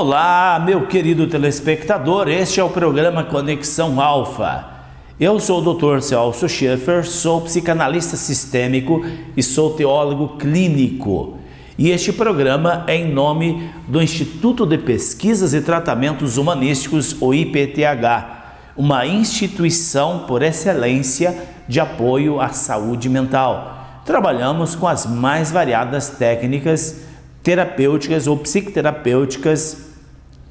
Olá, meu querido telespectador, este é o programa Conexão Alfa. Eu sou o Dr. Celso Schaeffer, sou psicanalista sistêmico e sou teólogo clínico. E este programa é em nome do Instituto de Pesquisas e Tratamentos Humanísticos, o IPTH, uma instituição por excelência de apoio à saúde mental. Trabalhamos com as mais variadas técnicas terapêuticas ou psicoterapêuticas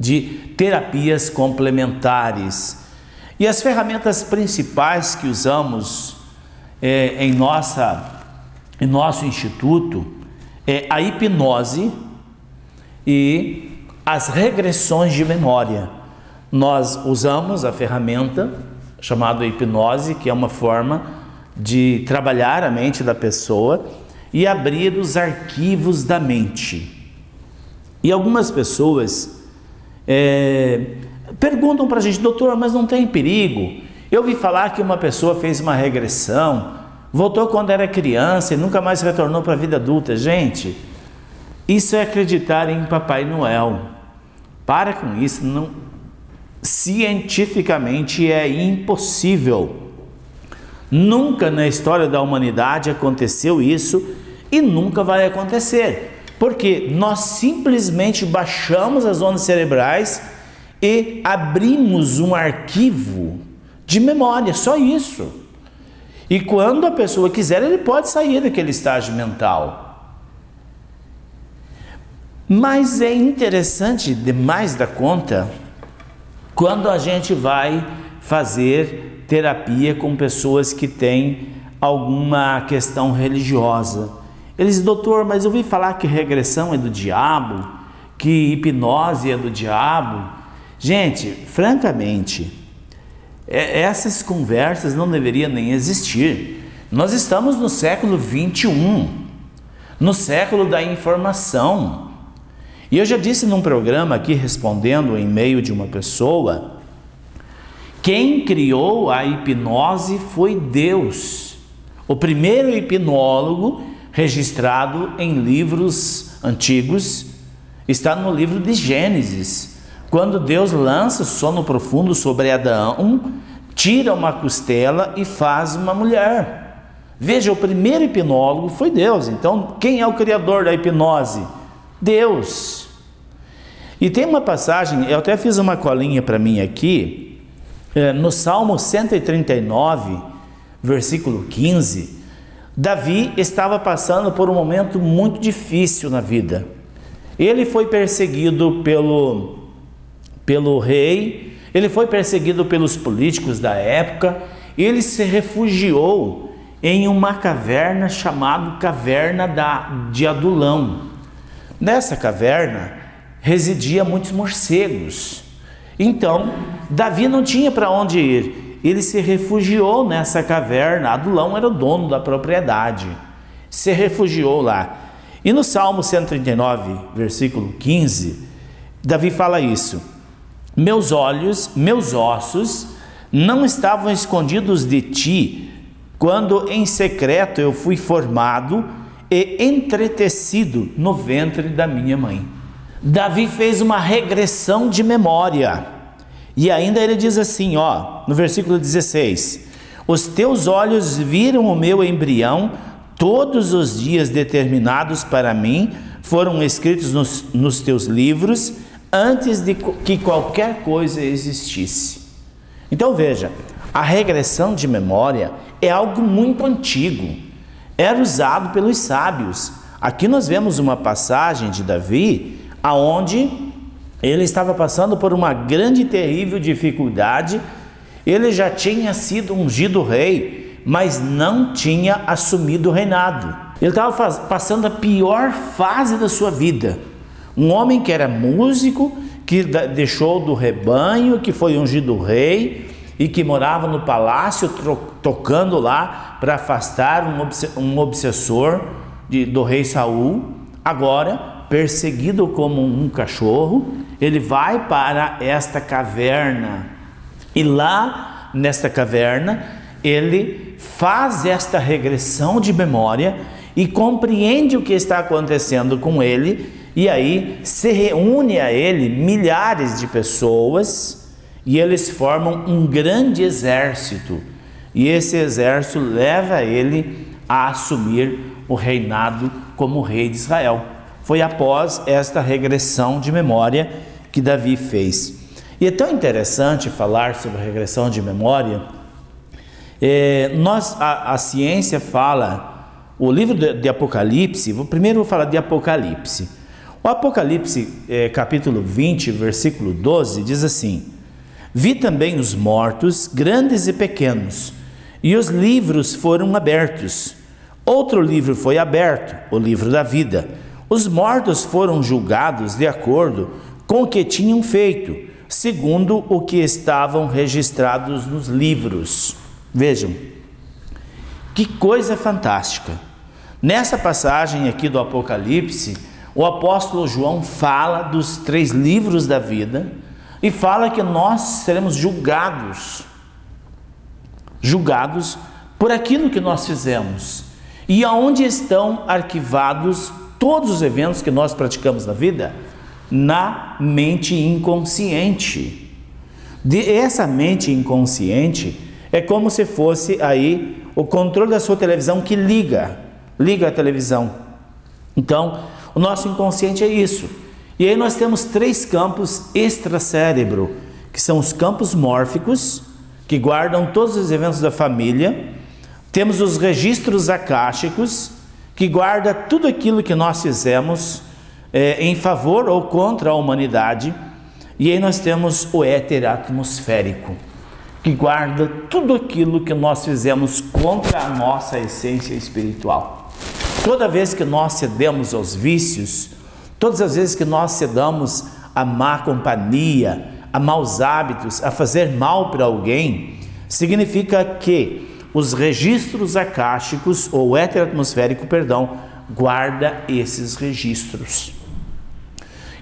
de terapias complementares. E as ferramentas principais que usamos em nosso instituto é a hipnose e as regressões de memória. Nós usamos a ferramenta chamada hipnose, que é uma forma de trabalhar a mente da pessoa e abrir os arquivos da mente. E algumas pessoas perguntam para a gente: doutor, mas não tem perigo? Eu ouvi falar que uma pessoa fez uma regressão, voltou quando era criança e nunca mais retornou para a vida adulta. Gente, isso é acreditar em Papai Noel. Para com isso, não, cientificamente é impossível. Nunca na história da humanidade aconteceu isso e nunca vai acontecer, porque nós simplesmente baixamos as ondas cerebrais e abrimos um arquivo de memória, só isso. E quando a pessoa quiser, ele pode sair daquele estágio mental. Mas é interessante demais da conta quando a gente vai fazer terapia com pessoas que têm alguma questão religiosa. Eles dizem: doutor, mas eu ouvi falar que regressão é do diabo, que hipnose é do diabo. Gente, francamente, essas conversas não deveriam nem existir. Nós estamos no século 21, no século da informação. E eu já disse num programa aqui, respondendo o e-mail de uma pessoa, quem criou a hipnose foi Deus. O primeiro hipnólogo registrado em livros antigos está no livro de Gênesis, quando Deus lança sono profundo sobre Adão, tira uma costela e faz uma mulher. Veja, o primeiro hipnólogo foi Deus. Então, quem é o criador da hipnose? Deus. E tem uma passagem, eu até fiz uma colinha para mim aqui, no Salmo 139, versículo 15, Davi estava passando por um momento muito difícil na vida. Ele foi perseguido pelo rei, ele foi perseguido pelos políticos da época, ele se refugiou em uma caverna chamada Caverna de Adulão. Nessa caverna residia muitos morcegos. Então, Davi não tinha para onde ir. Ele se refugiou nessa caverna. Adulão era o dono da propriedade. Se refugiou lá. E no Salmo 139, versículo 15, Davi fala isso: meus olhos, meus ossos não estavam escondidos de ti, quando em secreto eu fui formado e entretecido no ventre da minha mãe. Davi fez uma regressão de memória. E ainda ele diz assim, no versículo 16: os teus olhos viram o meu embrião, todos os dias determinados para mim foram escritos nos teus livros, antes de que qualquer coisa existisse. Então veja, a regressão de memória é algo muito antigo, era usado pelos sábios. Aqui nós vemos uma passagem de Davi, aonde ele estava passando por uma grande e terrível dificuldade. Ele já tinha sido ungido rei, mas não tinha assumido o reinado. Ele estava passando a pior fase da sua vida. Um homem que era músico, que deixou do rebanho, que foi ungido rei e que morava no palácio tocando lá para afastar um obsessor do rei Saul. Agora, perseguido como um cachorro, ele vai para esta caverna. E lá, nesta caverna, ele faz esta regressão de memória e compreende o que está acontecendo com ele E aí se reúne a ele milhares de pessoas e eles formam um grande exército. E esse exército leva ele a assumir o reinado como rei de Israel. Foi após esta regressão de memória que Davi fez. E é tão interessante falar sobre a regressão de memória. A ciência fala, o livro de Apocalipse, primeiro eu vou falar de Apocalipse. O Apocalipse, capítulo 20, versículo 12, diz assim: vi também os mortos, grandes e pequenos, e os livros foram abertos. Outro livro foi aberto, o livro da vida. Os mortos foram julgados de acordo com o que tinham feito, segundo o que estavam registrados nos livros. Vejam, que coisa fantástica. Nessa passagem aqui do Apocalipse, o apóstolo João fala dos 3 livros da vida e fala que nós seremos julgados por aquilo que nós fizemos. E aonde estão arquivados todos os eventos que nós praticamos na vida? Na mente inconsciente. Essa mente inconsciente é como se fosse aí o controle da sua televisão que liga a televisão. Então, o nosso inconsciente é isso. E aí nós temos 3 campos extracérebro, que são os campos mórficos, que guardam todos os eventos da família. Temos os registros akáshicos, que guarda tudo aquilo que nós fizemos em favor ou contra a humanidade. E aí nós temos o éter atmosférico, que guarda tudo aquilo que nós fizemos contra a nossa essência espiritual. Toda vez que nós cedemos aos vícios, todas as vezes que nós cedamos a má companhia, a maus hábitos, a fazer mal para alguém, significa que os registros akáshicos, ou éter atmosférico, guarda esses registros.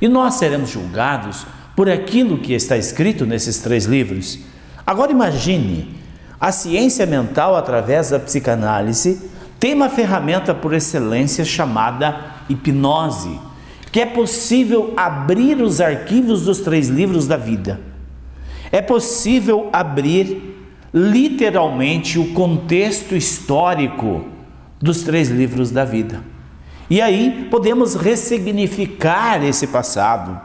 E nós seremos julgados por aquilo que está escrito nesses 3 livros. Agora imagine, a ciência mental, através da psicanálise, tem uma ferramenta por excelência chamada hipnose, que é possível abrir os arquivos dos 3 livros da vida. É possível abrir literalmente o contexto histórico dos 3 livros da vida. E aí podemos ressignificar esse passado.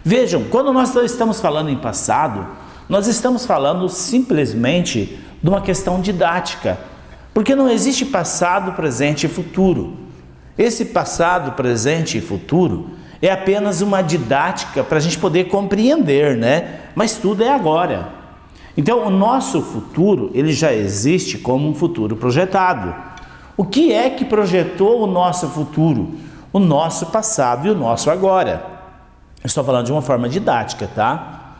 Vejam, quando nós estamos falando em passado, nós estamos falando simplesmente de uma questão didática, porque não existe passado, presente e futuro. Esse passado, presente e futuro é apenas uma didática para a gente poder compreender, né? Mas tudo é agora. Então, o nosso futuro, ele já existe como um futuro projetado. O que é que projetou o nosso futuro? O nosso passado e o nosso agora. Eu estou falando de uma forma didática, tá?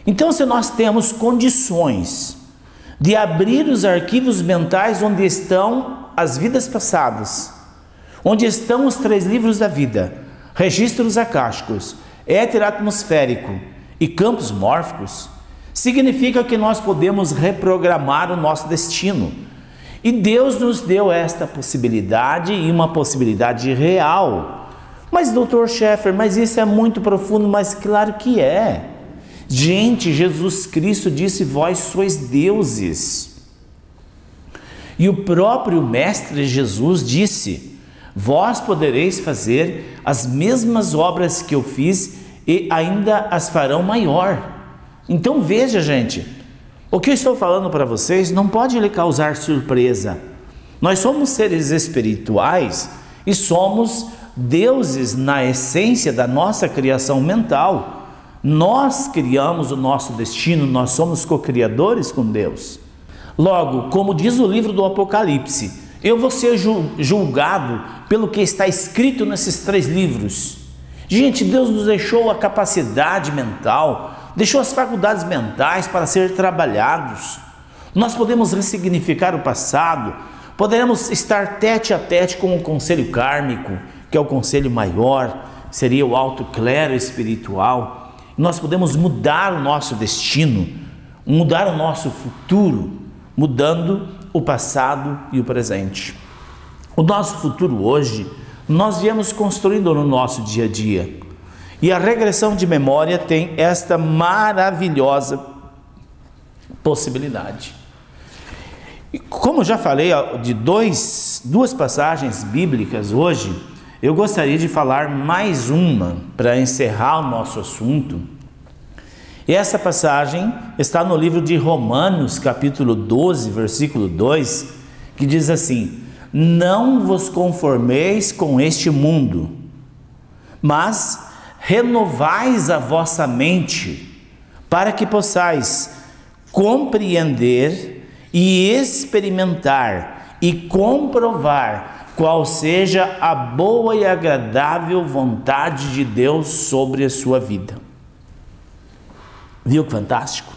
Então, se nós temos condições de abrir os arquivos mentais onde estão as vidas passadas, onde estão os 3 livros da vida, registros akáshicos, éter atmosférico e campos mórficos, significa que nós podemos reprogramar o nosso destino. E Deus nos deu esta possibilidade, e uma possibilidade real. Mas, Dr. Scheffer, mas isso é muito profundo. Mas claro que é. Gente, Jesus Cristo disse: vós sois deuses. E o próprio Mestre Jesus disse: vós podereis fazer as mesmas obras que eu fiz e ainda as farão maior. Então veja, gente, o que eu estou falando para vocês não pode lhe causar surpresa. Nós somos seres espirituais e somos deuses na essência da nossa criação mental. Nós criamos o nosso destino, nós somos co-criadores com Deus. Logo, como diz o livro do Apocalipse, eu vou ser julgado pelo que está escrito nesses 3 livros. Gente, Deus nos deixou a capacidade mental, deixou as faculdades mentais para ser trabalhados. Nós podemos ressignificar o passado, poderemos estar tete a tete com o conselho kármico, que é o conselho maior, seria o alto clero espiritual. Nós podemos mudar o nosso destino, mudar o nosso futuro, mudando o passado e o presente. O nosso futuro hoje nós viemos construindo no nosso dia a dia. E a regressão de memória tem esta maravilhosa possibilidade. E como já falei de duas passagens bíblicas hoje, eu gostaria de falar mais uma para encerrar o nosso assunto. E essa passagem está no livro de Romanos, capítulo 12, versículo 2, que diz assim: não vos conformeis com este mundo, mas renovais a vossa mente, para que possais compreender e experimentar e comprovar qual seja a boa e agradável vontade de Deus sobre a sua vida. Viu que fantástico?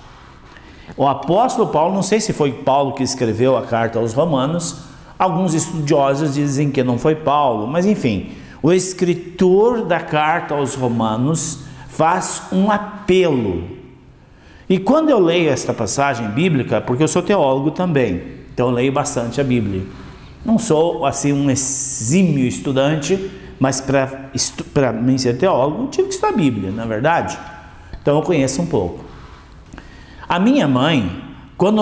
O apóstolo Paulo, não sei se foi Paulo que escreveu a carta aos Romanos, alguns estudiosos dizem que não foi Paulo, mas enfim, o escritor da carta aos Romanos faz um apelo. E quando eu leio esta passagem bíblica, porque eu sou teólogo também, então eu leio bastante a Bíblia. Não sou assim um exímio estudante, mas para mim ser teólogo, eu tive que estudar a Bíblia, na verdade. Então eu conheço um pouco. A minha mãe, quando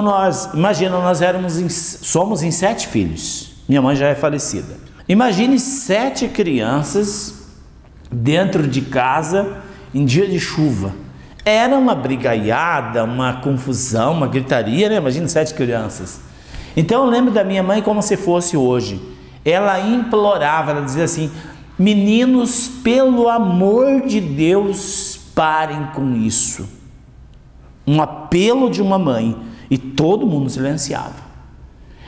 somos em 7 filhos, minha mãe já é falecida. Imagine 7 crianças dentro de casa em dia de chuva. Era uma brigaiada, uma confusão, uma gritaria, né? Imagina 7 crianças. Então eu lembro da minha mãe como se fosse hoje. Ela implorava, ela dizia assim: meninos, pelo amor de Deus, parem com isso. Um apelo de uma mãe, e todo mundo silenciava.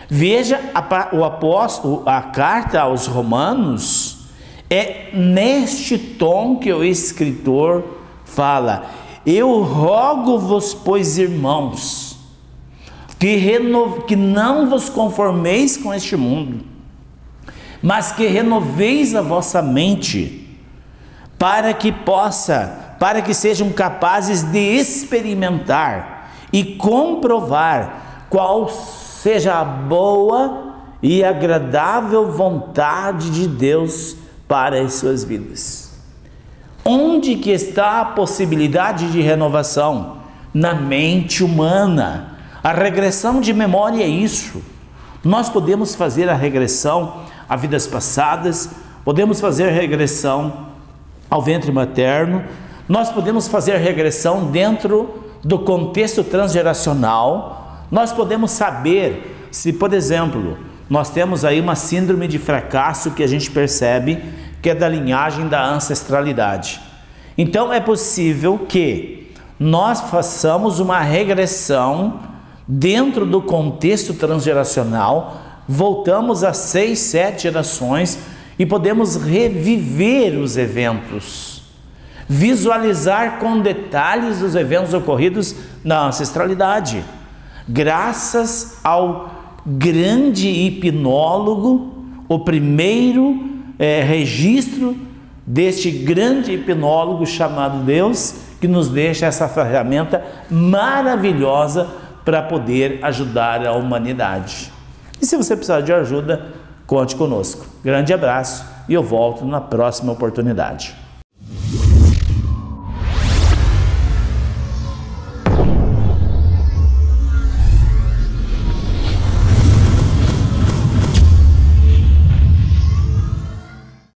Veja, a carta aos Romanos é neste tom que o escritor fala: eu rogo-vos, pois, irmãos, que não vos conformeis com este mundo, mas que renoveis a vossa mente, para que sejam capazes de experimentar e comprovar qual seja a boa e agradável vontade de Deus para as suas vidas. Onde que está a possibilidade de renovação? Na mente humana. A regressão de memória é isso. Nós podemos fazer a regressão a vidas passadas, podemos fazer regressão ao ventre materno, nós podemos fazer regressão dentro do contexto transgeracional. Nós podemos saber se, por exemplo, nós temos aí uma síndrome de fracasso que a gente percebe que é da linhagem da ancestralidade. Então é possível que nós façamos uma regressão dentro do contexto transgeracional, voltamos a 6, 7 gerações e podemos reviver os eventos, visualizar com detalhes os eventos ocorridos na ancestralidade, graças ao grande hipnólogo, o primeiro registro deste grande hipnólogo chamado Deus, que nos deixa essa ferramenta maravilhosa para poder ajudar a humanidade. E se você precisar de ajuda, conte conosco. Grande abraço e eu volto na próxima oportunidade.